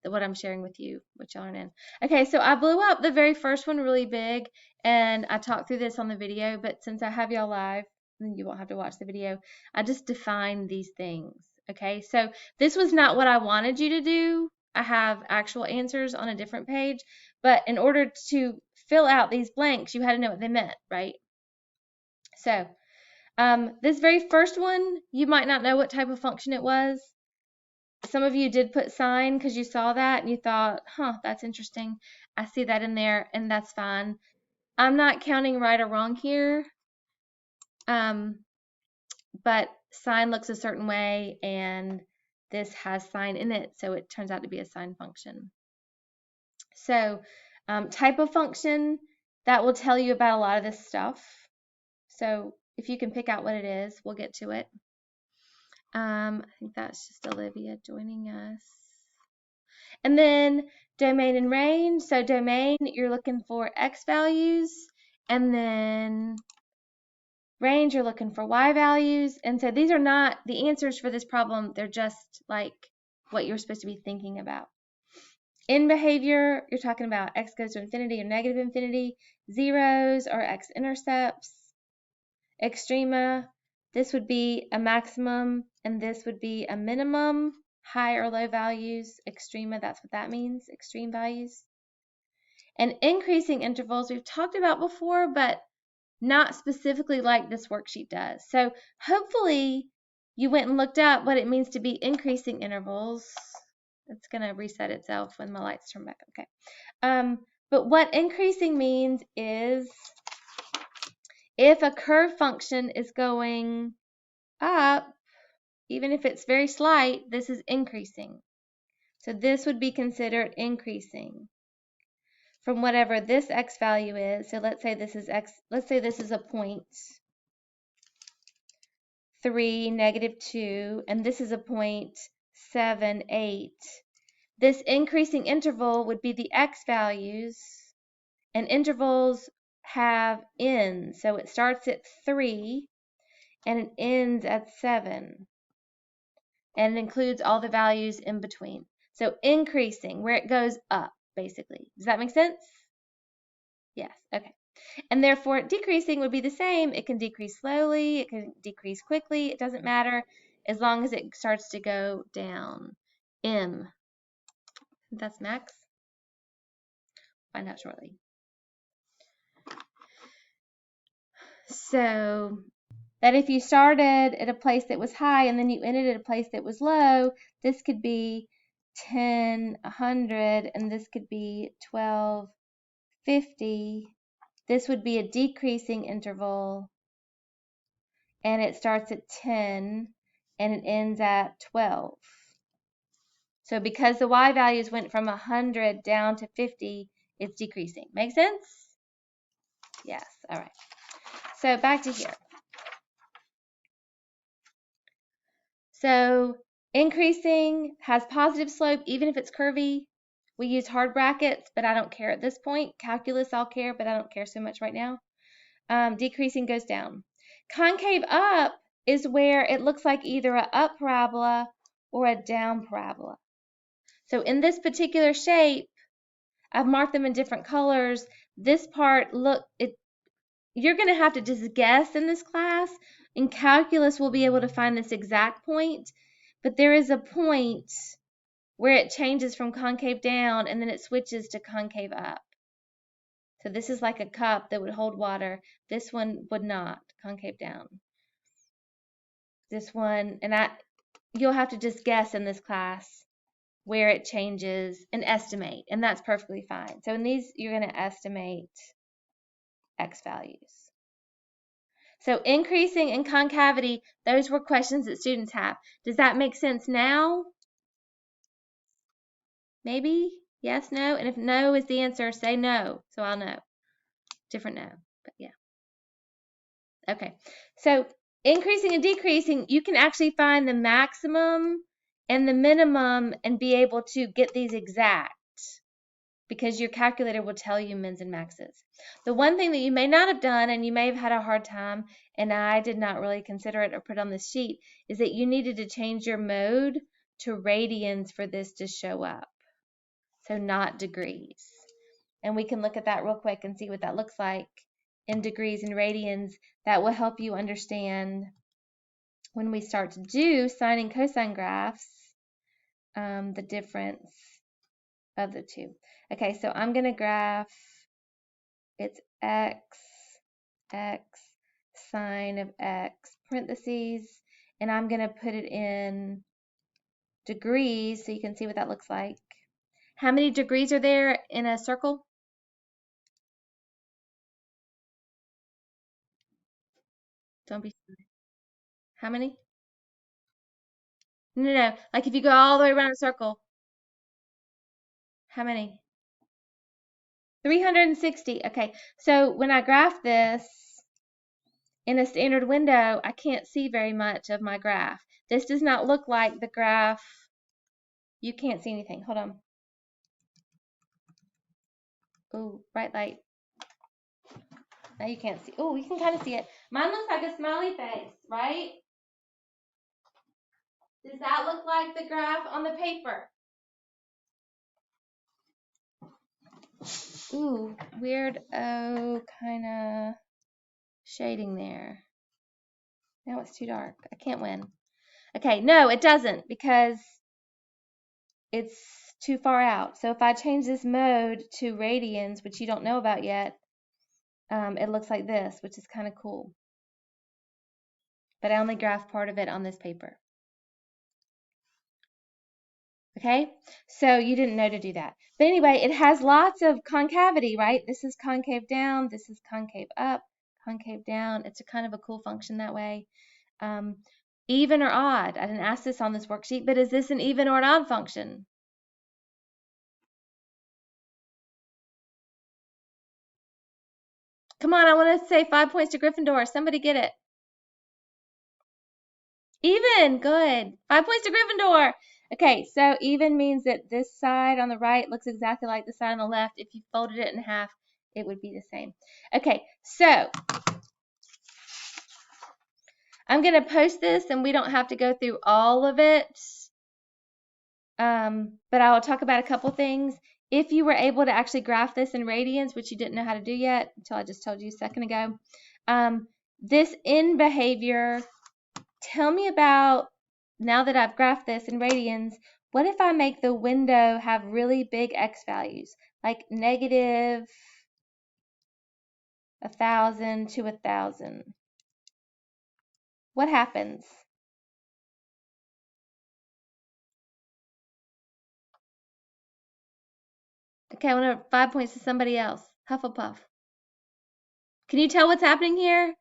what I'm sharing with you, what y'all aren't in. Okay, so I blew up the very first one really big, and I talked through this on the video, but since I have y'all live, then you won't have to watch the video. I just defined these things. Okay, so this was not what I wanted you to do. I have actual answers on a different page, but in order to fill out these blanks, you had to know what they meant, right? So this very first one, you might not know what type of function it was. Some of you did put sine because you saw that and you thought, huh, that's interesting. I see that in there, and that's fine. I'm not counting right or wrong here, but sine looks a certain way, and this has sine in it, so it turns out to be a sine function. So type of function, that will tell you about a lot of this stuff. So if you can pick out what it is, we'll get to it. I think that's just Olivia joining us. And then domain and range. So domain, you're looking for x values, and then range, you're looking for y values. And so these are not the answers for this problem. They're just like what you're supposed to be thinking about. In behavior, you're talking about x goes to infinity or negative infinity. Zeros are x-intercepts. Extrema, this would be a maximum, and this would be a minimum. High or low values, extrema, that's what that means, extreme values. And increasing intervals we've talked about before, but not specifically like this worksheet does. So hopefully you went and looked up what it means to be increasing intervals. It's going to reset itself when my lights turn back. Okay. But what increasing means is if a curve function is going up, even if it's very slight, this is increasing. So this would be considered increasing from whatever this x value is. So let's say this is x, let's say this is a point 3, -2, and this is a point 7, 8. This increasing interval would be the x values, and intervals have ends. So it starts at 3 and it ends at 7. And it includes all the values in between. So increasing, where it goes up, basically. Does that make sense? Yes, okay. And therefore, decreasing would be the same. It can decrease slowly, it can decrease quickly, it doesn't matter, as long as it starts to go down. M. That's max. Find out shortly. So that if you started at a place that was high and then you ended at a place that was low, this could be 10, 100, and this could be 12, 50. This would be a decreasing interval, and it starts at 10 and it ends at 12. So because the y values went from 100 down to 50, it's decreasing. Make sense? Yes. All right. So back to here. So increasing has positive slope even if it's curvy. We use hard brackets, but I don't care at this point. Calculus I'll care, but I don't care so much right now. Decreasing goes down. Concave up is where it looks like either an up parabola or a down parabola. So in this particular shape, I've marked them in different colors. This part, look, you're going to have to just guess in this class. In calculus, we'll be able to find this exact point, but there is a point where it changes from concave down and then it switches to concave up. So this is like a cup that would hold water. This one would not, concave down. This one, and you'll have to just guess in this class where it changes and estimate, and that's perfectly fine. So in these, you're going to estimate x values. So increasing and concavity, those were questions that students have. Does that make sense now? Maybe? Yes, no? And if no is the answer, say no, so I'll know. Different no, but yeah. Okay, so increasing and decreasing, you can actually find the maximum and the minimum and be able to get these exact because your calculator will tell you mins and maxes. The one thing that you may not have done, and you may have had a hard time, and I did not really consider it or put on this sheet, is that you needed to change your mode to radians for this to show up. So not degrees. And we can look at that real quick and see what that looks like in degrees and radians. That will help you understand when we start to do sine and cosine graphs, the difference of the two. Okay, so I'm going to graph, it's x, sine of x, parentheses, and I'm going to put it in degrees so you can see what that looks like. How many degrees are there in a circle? Don't be silly. How many? No. Like if you go all the way around a circle, how many? 360. Okay, so when I graph this in a standard window, I can't see very much of my graph. This does not look like the graph. You can't see anything. Hold on. Oh, bright light. Now you can't see. Oh, you can kind of see it. Mine looks like a smiley face, right? Does that look like the graph on the paper? Ooh, weird, kind of shading there. Now it's too dark. I can't win. Okay, no, it doesn't because it's too far out. So if I change this mode to radians, which you don't know about yet, it looks like this, which is kind of cool. But I only graph part of it on this paper. Okay, so you didn't know to do that. But anyway, it has lots of concavity, right? This is concave down, this is concave up, concave down. It's a kind of a cool function that way. Even or odd, I didn't ask this on this worksheet, but is this an even or an odd function? Come on, I want to say 5 points to Gryffindor. Somebody get it. Even, good. 5 points to Gryffindor. Okay, so even means that this side on the right looks exactly like the side on the left. If you folded it in half, it would be the same. Okay, so I'm going to post this and we don't have to go through all of it. But I will talk about a couple things. If you were able to actually graph this in radians, which you didn't know how to do yet until I just told you a second ago, this in behavior, tell me about, now that I've graphed this in radians, what if I make the window have really big x values, like negative 1,000 to 1,000? What happens? Okay, I want to 5 points to somebody else. Hufflepuff. Can you tell what's happening here?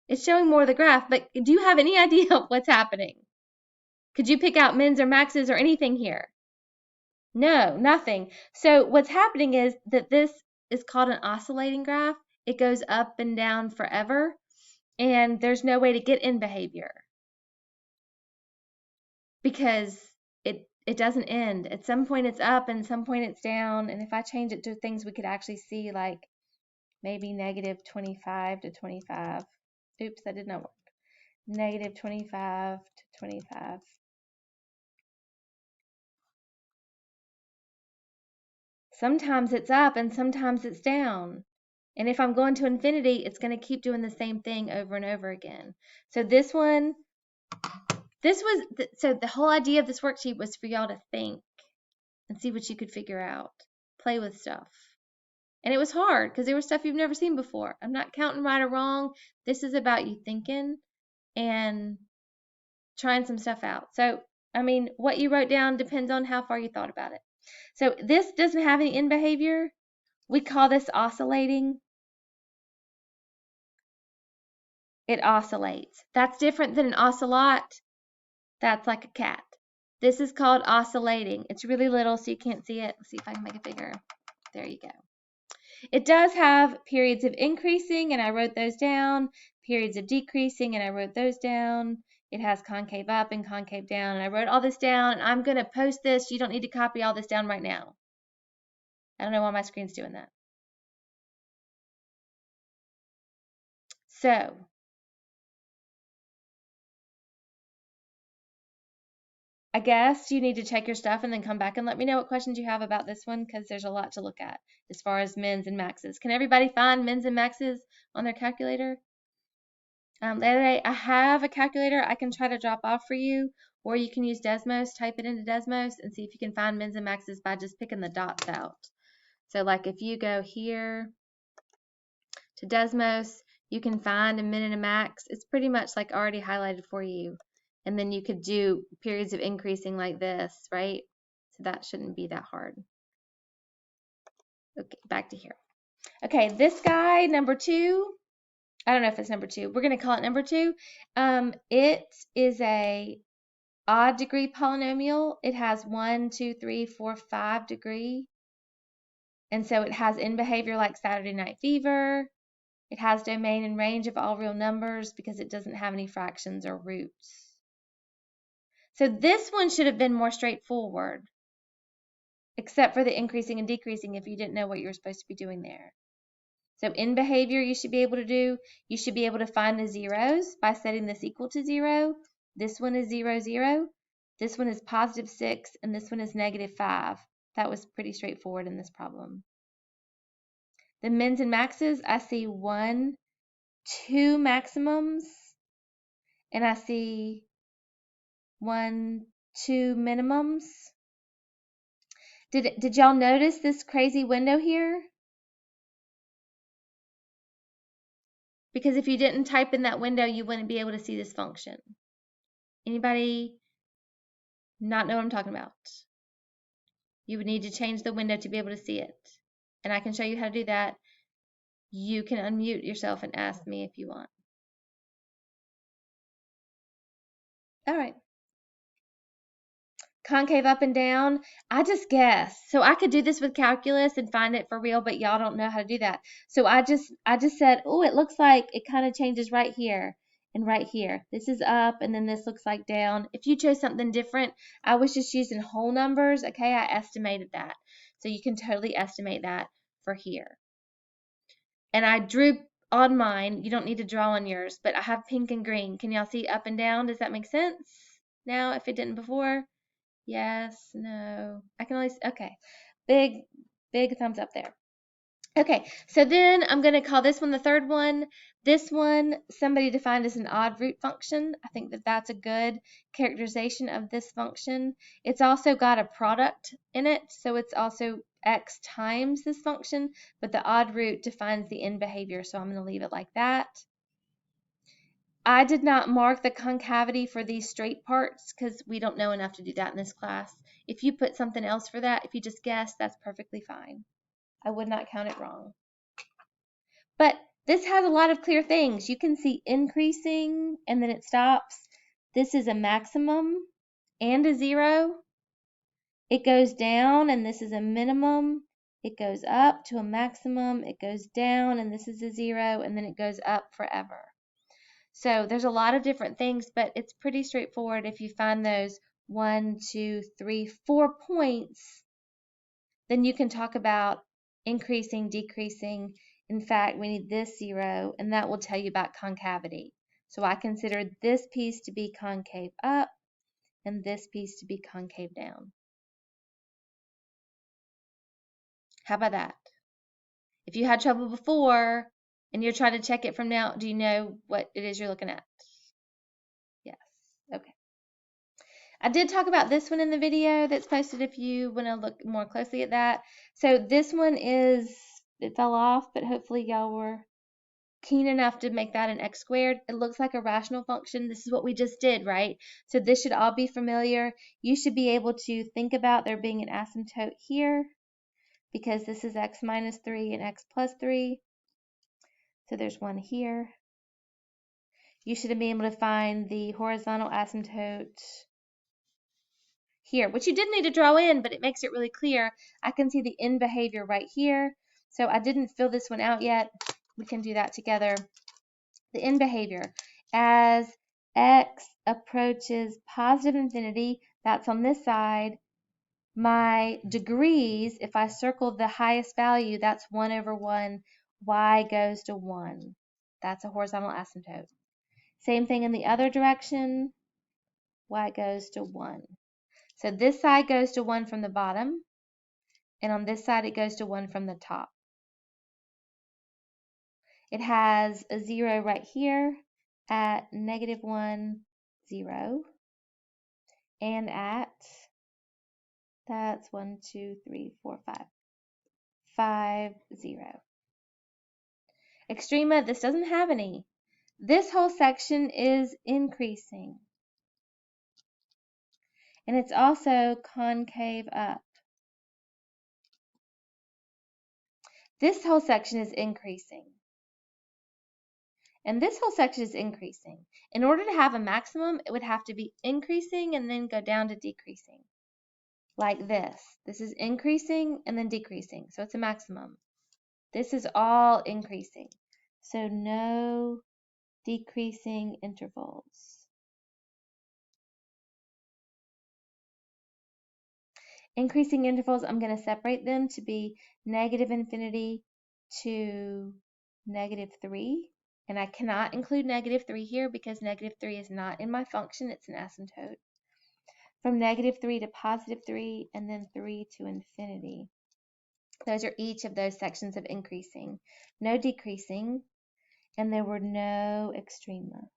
It's showing more of the graph, but do you have any idea what's happening? Could you pick out mins or maxes or anything here? No, nothing. So what's happening is that this is called an oscillating graph. It goes up and down forever, and there's no way to get in behavior because it doesn't end. At some point it's up and some point it's down, and if I change it to things we could actually see, like maybe negative 25 to 25. Oops, that did not work. Negative 25 to 25. Sometimes it's up and sometimes it's down. And if I'm going to infinity, it's going to keep doing the same thing over and over again. So this one, so the whole idea of this worksheet was for y'all to think and see what you could figure out. Play with stuff. And it was hard because there was stuff you've never seen before. I'm not counting right or wrong. This is about you thinking and trying some stuff out. So, I mean, what you wrote down depends on how far you thought about it. So this doesn't have any end behavior. We call this oscillating. It oscillates. That's different than an ocelot. That's like a cat. This is called oscillating. It's really little so you can't see it. Let's see if I can make it bigger. There you go. It does have periods of increasing, and I wrote those down, periods of decreasing, and I wrote those down. It has concave up and concave down, and I wrote all this down, and I'm going to post this. You don't need to copy all this down right now. I don't know why my screen's doing that. So, I guess you need to check your stuff and then come back and let me know what questions you have about this one, because there's a lot to look at as far as mins and maxes. Can everybody find mins and maxes on their calculator? The other day, I have a calculator I can try to drop off for you, or you can use Desmos, type it into Desmos, and see if you can find mins and maxes by just picking the dots out. So like if you go here to Desmos, you can find a min and a max. It's pretty much like already highlighted for you. And then you could do periods of increasing like this, right? So that shouldn't be that hard. Okay, back to here. Okay, this guy, number 2, I don't know if it's number 2. We're going to call it number 2. It is a odd degree polynomial. It has 1, 2, 3, 4, 5 degree. And so it has in behavior like Saturday Night Fever. It has domain and range of all real numbers because it doesn't have any fractions or roots. So this one should have been more straightforward, except for the increasing and decreasing if you didn't know what you were supposed to be doing there. So in behavior, you should be able to find the zeros by setting this equal to 0. This one is 0, 0. This one is positive 6, and this one is negative 5. That was pretty straightforward in this problem. The mins and maxes, I see 1, 2 maximums, and I see 1, 2 minimums. Did y'all notice this crazy window here? Because if you didn't type in that window, you wouldn't be able to see this function. Anybody not know what I'm talking about? You would need to change the window to be able to see it. And I can show you how to do that. You can unmute yourself and ask me if you want. All right. Concave up and down, I just guess. So I could do this with calculus and find it for real, but y'all don't know how to do that. So I just said, oh, it looks like it kind of changes right here and right here. This is up and then this looks like down. If you chose something different, I was just using whole numbers. Okay, I estimated that. So you can totally estimate that for here. And I drew on mine. You don't need to draw on yours, but I have pink and green. Can y'all see up and down? Does that make sense now if it didn't before? Yes, no. I can only, okay. Big thumbs up there. Okay, so then I'm going to call this one the third one. This one, somebody defined as an odd root function. I think that that's a good characterization of this function. It's also got a product in it, so it's also x times this function, but the odd root defines the end behavior, so I'm going to leave it like that. I did not mark the concavity for these straight parts because we don't know enough to do that in this class. If you put something else for that, if you just guess, that's perfectly fine. I would not count it wrong. But this has a lot of clear things. You can see increasing and then it stops. This is a maximum and a 0. It goes down and this is a minimum. It goes up to a maximum. It goes down and this is a 0, and then it goes up forever. So there's a lot of different things, but it's pretty straightforward. If you find those 1, 2, 3, 4 points, then you can talk about increasing, decreasing. In fact, we need this 0, and that will tell you about concavity. So I consider this piece to be concave up and this piece to be concave down. How about that? If you had trouble before and you're trying to check it from now, do you know what it is you're looking at? Yes. Okay. I did talk about this one in the video that's posted if you want to look more closely at that. So this one is, it fell off, but hopefully y'all were keen enough to make that an x squared. It looks like a rational function. This is what we just did, right? So this should all be familiar. You should be able to think about there being an asymptote here because this is x minus 3 and x plus 3. So there's one here. You should be able to find the horizontal asymptote here, which you didn't need to draw in, but it makes it really clear. I can see the end behavior right here. So I didn't fill this one out yet. We can do that together. The end behavior. As x approaches positive infinity, that's on this side, my degrees, if I circle the highest value, that's 1 over 1. Y goes to 1. That's a horizontal asymptote. Same thing in the other direction. Y goes to 1. So this side goes to 1 from the bottom, and on this side it goes to 1 from the top. It has a 0 right here at -1, 0, and at, that's 1, 2, 3, 4, 5, 5, 0. Extrema, this doesn't have any. This whole section is increasing. And it's also concave up. This whole section is increasing. And this whole section is increasing. In order to have a maximum, it would have to be increasing and then go down to decreasing. Like this. This is increasing and then decreasing. So it's a maximum. This is all increasing. So no decreasing intervals. Increasing intervals, I'm going to separate them to be -infinity to -3. And I cannot include -3 here because -3 is not in my function. It's an asymptote. From -3 to +3, and then 3 to infinity. Those are each of those sections of increasing. No decreasing, and there were no extrema.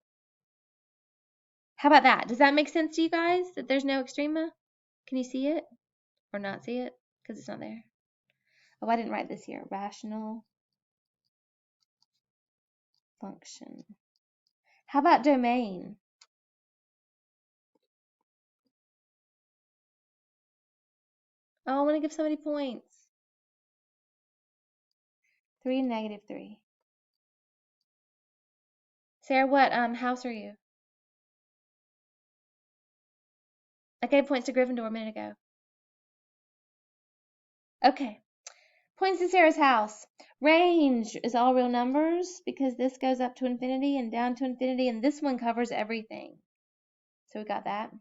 How about that? Does that make sense to you guys, that there's no extrema? Can you see it or not see it? Because it's not there. Oh, I didn't write this here. Rational function. How about domain? Oh, I want to give somebody points. 3 and -3. Sarah, what house are you? I gave points to Gryffindor a minute ago. Okay. Points to Sarah's house. Range is all real numbers because this goes up to infinity and down to infinity, and this one covers everything. So we got that.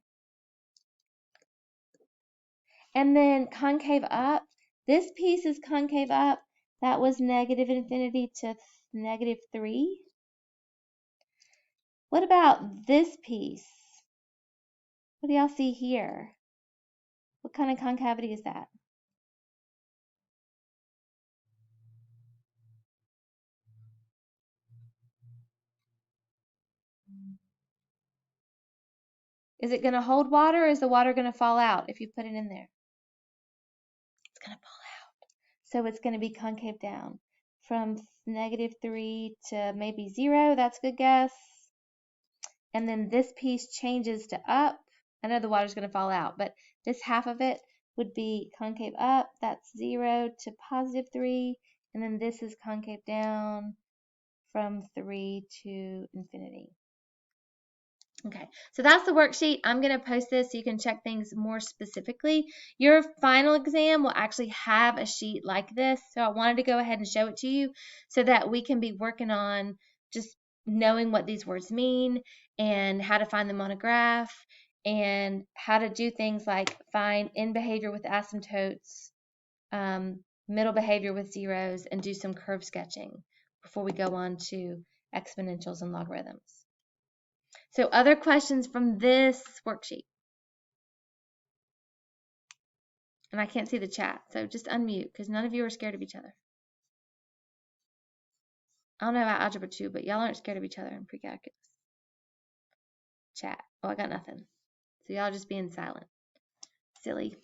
And then concave up. This piece is concave up. That was -infinity to -3. What about this piece? What do y'all see here? What kind of concavity is that? Is it going to hold water, or is the water going to fall out if you put it in there? It's going to fall out. So it's going to be concave down from -3 to maybe 0. That's a good guess. And then this piece changes to up. I know the water's going to fall out, but this half of it would be concave up. That's 0 to +3. And then this is concave down from 3 to infinity. Okay, so that's the worksheet. I'm going to post this so you can check things more specifically. Your final exam will actually have a sheet like this, so I wanted to go ahead and show it to you so that we can be working on just knowing what these words mean and how to find them on a graph and how to do things like find end behavior with asymptotes, middle behavior with zeros, and do some curve sketching before we go on to exponentials and logarithms. So other questions from this worksheet? And I can't see the chat, so just unmute because none of you are scared of each other. I don't know about Algebra 2, but y'all aren't scared of each other in Precalculus. Chat. Oh, I got nothing. So y'all just being silent. Silly.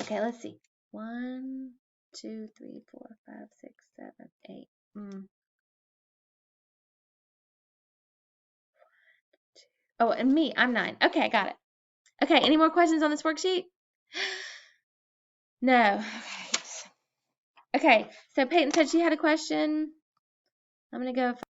Okay, let's see. 1, 2, 3, 4, 5, 6, 7, 8. 1, 2. Oh, and me, I'm 9. Okay, got it. Okay, any more questions on this worksheet? No. Okay, so Peyton said she had a question. I'm going to go